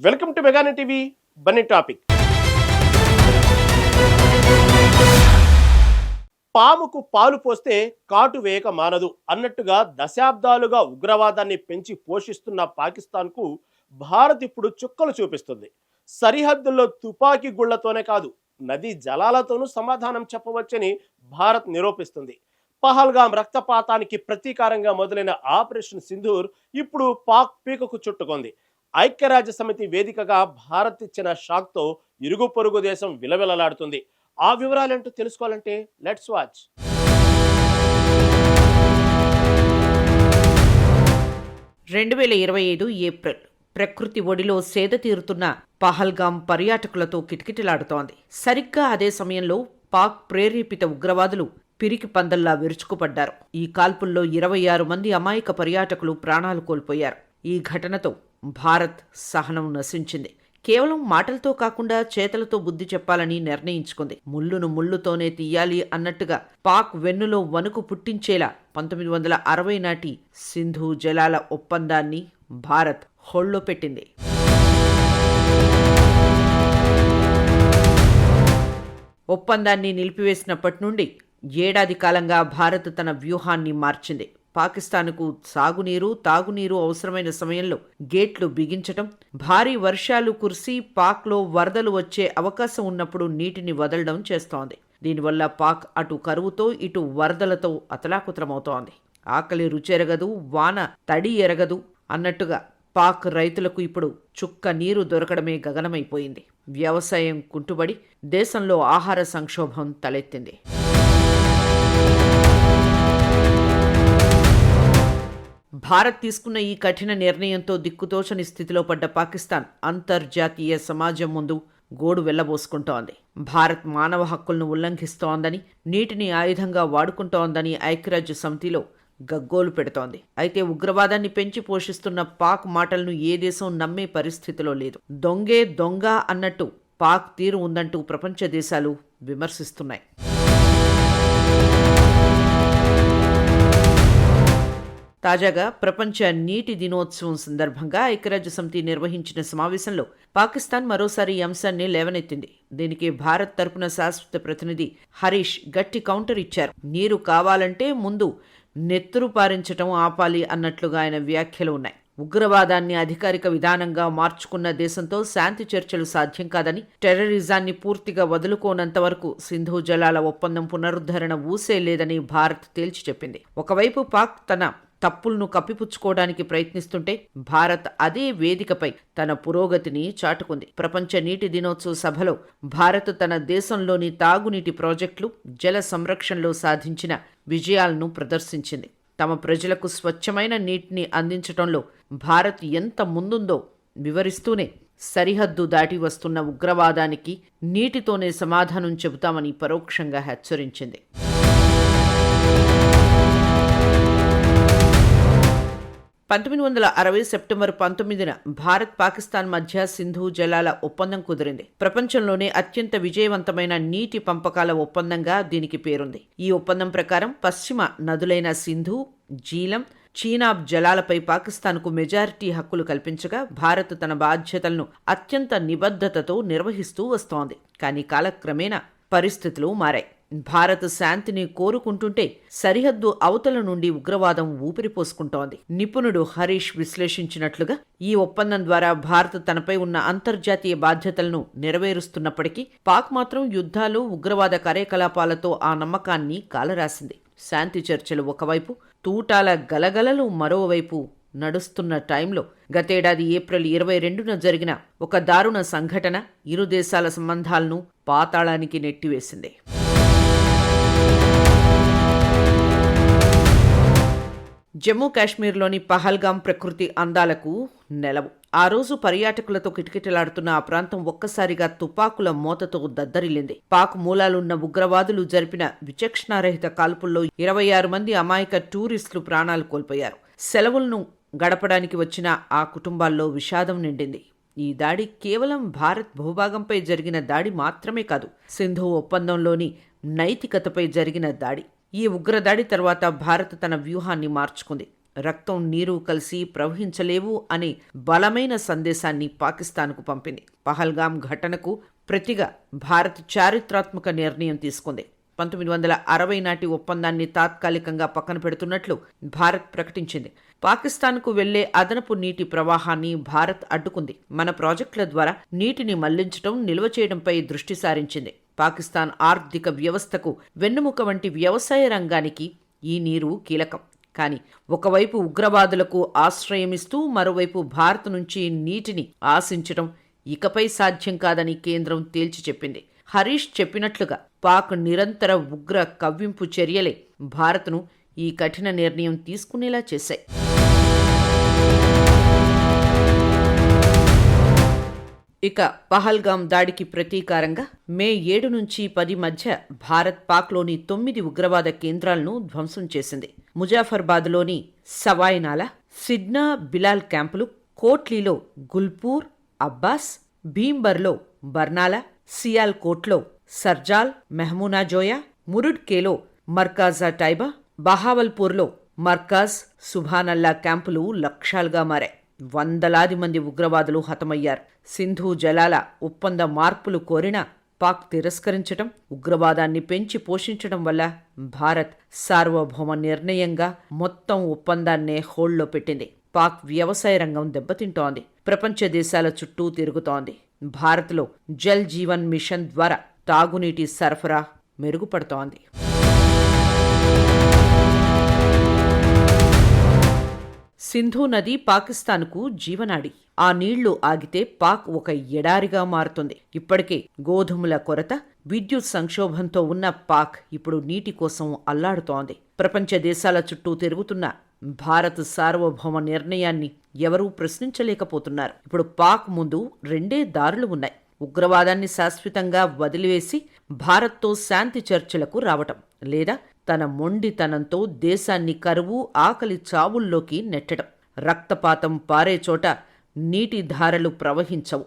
Welcome to మెగానే TV Bunny topic. పాముకు పాలు పోస్తే కాటు వేయక మానదు అన్నట్టుగా దశాబ్దాలుగా ఉగ్రవాదాన్ని పెంచి పోషిస్తున్న పాకిస్తాన్కు భారత్ ఇప్పుడు చుక్కలు చూపిస్తుంది. సరిహద్దుల్లో తుపాకీ గుళ్లతోనే కాదు, నదీ జలాలతోనూ సమాధానం చెప్పవచ్చని భారత్ నిరూపిస్తుంది. పహల్గాం రక్తపాతానికి ప్రతీకారంగా మొదలైన ఆపరేషన్ సింధూర్ ఇప్పుడు పాక్ పీకకు చుట్టుకుంది. ఐక్యరాజ్య సమితి వేదికగా భారత్ ఇచ్చిన షాక్తో ఇరుగు పొరుగు దేశం విలవిలలాడుతుంది. ఆ వివరాలేంటో తెలుసుకోవాలంటే లెట్స్ వాచ్. 2025 ఏప్రిల్ ప్రకృతి ఒడిలో సేద తీరుతున్న పహల్గాం పర్యాటకులతో కిటకిటలాడుతోంది. సరిగ్గా అదే సమయంలో పాక్ ప్రేరేపిత ఉగ్రవాదులు పిరికి పందల్లా విరుచుకుపడ్డారు. ఈ కాల్పుల్లో 26 మంది అమాయక పర్యాటకులు ప్రాణాలు కోల్పోయారు. ఈ ఘటనతో భారత్ సహనం నశించింది. కేవలం మాటలతో కాకుండా చేతలతో బుద్ధి చెప్పాలని నిర్ణయించుకుంది. ముళ్ళును ముళ్ళుతోనే తీయాలి అన్నట్టుగా పాక్ వెన్నులో వణుకు పుట్టించేలా 1960 నాటి సింధు జలాల ఒప్పందాన్ని భారత్ హోళ్లో పెట్టింది. ఒప్పందాన్ని నిలిపివేసినప్పటి నుండి ఏడాది కాలంగా భారత్ తన వ్యూహాన్ని మార్చింది. పాకిస్తాన్కు సాగునీరు, తాగునీరు అవసరమైన సమయంలో గేట్లు బిగించటం, భారీ వర్షాలు కురిసి పాక్లో వరదలు వచ్చే అవకాశం ఉన్నప్పుడు నీటిని వదలడం చేస్తోంది. దీనివల్ల పాక్ అటు కరువుతో ఇటు వరదలతో అతలాకుతలమవుతోంది. ఆకలి రుచెరగదు, వాన తడి ఎరగదు అన్నట్టుగా పాక్ రైతులకు ఇప్పుడు చుక్క నీరు దొరకడమే గగనమైపోయింది. వ్యవసాయం కుంటుబడి దేశంలో ఆహార సంక్షోభం తలెత్తింది. భారత్ తీసుకున్న ఈ కఠిన నిర్ణయంతో దిక్కుతోచని స్థితిలో పడ్డ పాకిస్తాన్ అంతర్జాతీయ సమాజం ముందు గోడు వెళ్లబోసుకుంటోంది. భారత్ మానవ హక్కులను ఉల్లంఘిస్తోందని, నీటిని ఆయుధంగా వాడుకుంటోందని ఐక్యరాజ్య సమితిలో గగ్గోలు పెడుతోంది. అయితే ఉగ్రవాదాన్ని పెంచి పోషిస్తున్న పాక్ మాటలను ఏ దేశం నమ్మే పరిస్థితిలో లేదు. దొంగే దొంగ అన్నట్టు పాక్ తీరు ఉందంటూ ప్రపంచ దేశాలు విమర్శిస్తున్నాయి. తాజాగా ప్రపంచ నీటి దినోత్సవం సందర్భంగా ఐక్యరాజ్య సమితి నిర్వహించిన సమావేశంలో పాకిస్తాన్ మరోసారి ఈ అంశాన్ని లేవనెత్తింది. దీనికి భారత్ తరపున శాశ్వత ప్రతినిధి హరీష్ గట్టి కౌంటర్ ఇచ్చారు. నీరు కావాలంటే ముందు నెత్తురు పారించటం ఆపాలి అన్నట్లుగా ఆయన వ్యాఖ్యలు ఉన్నాయి. ఉగ్రవాదాన్ని అధికారిక విధానంగా మార్చుకున్న దేశంతో శాంతి చర్చలు సాధ్యం కాదని, టెర్రరిజాన్ని పూర్తిగా వదులుకోనంత వరకు సింధు జలాల ఒప్పందం పునరుద్ధరణ ఊసే లేదని భారత్ తేల్చి చెప్పింది. ఒకవైపు పాక్ తన తప్పులను కప్పిపుచ్చుకోవడానికి ప్రయత్నిస్తుంటే భారత్ అదే వేదికపై తన పురోగతిని చాటుకుంది. ప్రపంచ నీటి దినోత్సవ సభలో భారత్ తన దేశంలోని తాగునీటి ప్రాజెక్టులు, జల సంరక్షణలో సాధించిన విజయాలను ప్రదర్శించింది. తమ ప్రజలకు స్వచ్ఛమైన నీటిని అందించడంలో భారత్ ఎంత ముందుందో వివరిస్తూనే సరిహద్దు దాటి వస్తున్న ఉగ్రవాదానికి నీటితోనే సమాధానం చెబుతామని పరోక్షంగా హెచ్చరించింది. 1960 సెప్టెంబర్ 19న భారత్ పాకిస్తాన్ మధ్య సింధు జలాల ఒప్పందం కుదిరింది. ప్రపంచంలోనే అత్యంత విజయవంతమైన నీటి పంపకాల ఒప్పందంగా దీనికి పేరుంది. ఈ ఒప్పందం ప్రకారం పశ్చిమ నదులైన సింధు, జీలం, చీనాబ్ జలాలపై పాకిస్తాన్కు మెజారిటీ హక్కులు కల్పించగా భారత్ తన బాధ్యతలను అత్యంత నిబద్ధతతో నిర్వహిస్తూ వస్తోంది. కానీ కాలక్రమేణా పరిస్థితులు మారాయి. భారత్ శాంతిని కోరుకుంటుంటే సరిహద్దు అవతల నుండి ఉగ్రవాదం ఊపిరిపోసుకుంటోంది. నిపుణుడు హరీష్ విశ్లేషించినట్లుగా ఈ ఒప్పందం ద్వారా భారత్ తనపై ఉన్న అంతర్జాతీయ బాధ్యతలను నెరవేరుస్తున్నప్పటికీ పాక్ మాత్రం యుద్ధాలు, ఉగ్రవాద కార్యకలాపాలతో ఆ నమ్మకాన్ని కాలరాసింది. శాంతి చర్చలు ఒకవైపు, తూటాల గలగలలు మరోవైపు నడుస్తున్న టైంలో గతేడాది ఏప్రిల్ 22న జరిగిన ఒక దారుణ సంఘటన ఇరు దేశాల సంబంధాలను పాతాళానికి నెట్టివేసింది. జమ్మూ కాశ్మీర్లోని పహల్గాం ప్రకృతి అందాలకు నెలవు. ఆ రోజు పర్యాటకులతో కిటకిటలాడుతున్న ఆ ప్రాంతం ఒక్కసారిగా తుపాకుల మోతతో దద్దరిల్లింది. పాక్ మూలాలున్న ఉగ్రవాదులు జరిపిన విచక్షణారహిత కాల్పుల్లో 26 మంది అమాయక టూరిస్టులు ప్రాణాలు కోల్పోయారు. సెలవులను గడపడానికి వచ్చిన ఆ కుటుంబాల్లో విషాదం నిండింది. ఈ దాడి కేవలం భారత్ భూభాగంపై జరిగిన దాడి మాత్రమే కాదు, సింధు ఒప్పందంలోని నైతికతపై జరిగిన దాడి. ఈ ఉగ్రదాడి తర్వాత భారత్ తన వ్యూహాన్ని మార్చుకుంది. రక్తం నీరు కలిసి ప్రవహించలేవు అనే బలమైన సందేశాన్ని పాకిస్తాన్కు పంపింది. పహల్గాం ఘటనకు ప్రతిగా భారత్ చారిత్రాత్మక నిర్ణయం తీసుకుంది. 1960 నాటి ఒప్పందాన్ని తాత్కాలికంగా పక్కన పెడుతున్నట్లు భారత్ ప్రకటించింది. పాకిస్తాన్కు వెళ్లే అదనపు నీటి ప్రవాహాన్ని భారత్ అడ్డుకుంది. మన ప్రాజెక్టుల ద్వారా నీటిని మళ్లించడం, నిల్వ చేయడంపై దృష్టి సారించింది. పాకిస్తాన్ ఆర్థిక వ్యవస్థకు వెన్నెముక వంటి వ్యవసాయ రంగానికి ఈ నీరు కీలకం. కానీ ఒకవైపు ఉగ్రవాదులకు ఆశ్రయమిస్తూ మరోవైపు భారత్ నుంచి నీటిని ఆశించడం ఇకపై సాధ్యం కాదని కేంద్రం తేల్చి చెప్పింది. హరీష్ చెప్పినట్లుగా పాక్ నిరంతర ఉగ్ర కవ్వింపు చర్యలే భారత్ను ఈ కఠిన నిర్ణయం తీసుకునేలా చేశాయి. ఇక పహల్గాం దాడికి ప్రతీకారంగా మే 7 నుంచి 10 మధ్య భారత్ పాక్లోని 9 ఉగ్రవాద కేంద్రాలను ధ్వంసం చేసింది. ముజాఫర్బాద్లోని సవాయినాలా, సిడ్నా బిలాల్ క్యాంపులు, కోట్లీలో గుల్పూర్, అబ్బాస్, భీంబర్లో బర్నాలా, సియాల్కోట్లో సర్జాల్, మెహమూనాజోయా, మురుడ్కేలో మర్కాజా టైబా, బహావల్పూర్లో మర్కాజ్, సుభానల్లా క్యాంపులు లక్ష్యాలుగా మారాయి. వందలాది మంది ఉగ్రవాదులు హతమయ్యారు. సింధు జలాల ఒప్పంద మార్పులు కోరినా పాక్ తిరస్కరించడం, ఉగ్రవాదాన్ని పెంచి పోషించడం వల్ల భారత్ సార్వభౌమ నిర్ణయంగా మొత్తం ఒప్పందాన్నే హోల్డ్లో పెట్టింది. పాక్ వ్యవసాయ రంగం దెబ్బతింటోంది. ప్రపంచ దేశాల చుట్టూ తిరుగుతోంది. భారత్లో జల్ జీవన్ మిషన్ ద్వారా తాగునీటి సరఫరా మెరుగుపడుతోంది. సింధు నది పాకిస్తాన్కు జీవనాడి. ఆ నీళ్లు ఆగితే పాక్ ఒక ఎడారిగా మారుతుంది. ఇప్పటికే గోధుమల కొరత, విద్యుత్ సంక్షోభంతో ఉన్న పాక్ ఇప్పుడు నీటి కోసం అల్లాడుతోంది. ప్రపంచ దేశాల చుట్టూ తిరుగుతున్న భారత్ సార్వభౌమ నిర్ణయాన్ని ఎవరూ ప్రశ్నించలేకపోతున్నారు. ఇప్పుడు పాక్ ముందు రెండే దారులు ఉన్నాయి. ఉగ్రవాదాన్ని శాశ్వతంగా వదిలివేసి భారత్తో శాంతి చర్చలకు రావటం, లేదా తన మొండితనంతో దేశాన్ని కరువు, ఆకలి చావుల్లోకి నెట్టడం. రక్తపాతం పారే చోట నీటి ధారలు ప్రవహించవు.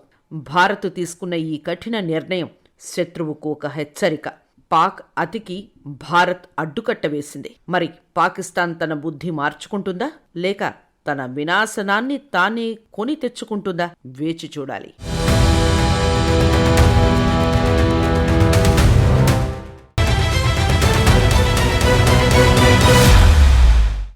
భారత్ తీసుకున్న ఈ కఠిన నిర్ణయం శత్రువుకు ఒక హెచ్చరిక. పాక్ అతికి భారత్ అడ్డుకట్ట వేసింది. మరి పాకిస్తాన్ తన బుద్ధి మార్చుకుంటుందా, లేక తన వినాశనాన్ని తానే కొని తెచ్చుకుంటుందా? వేచి చూడాలి.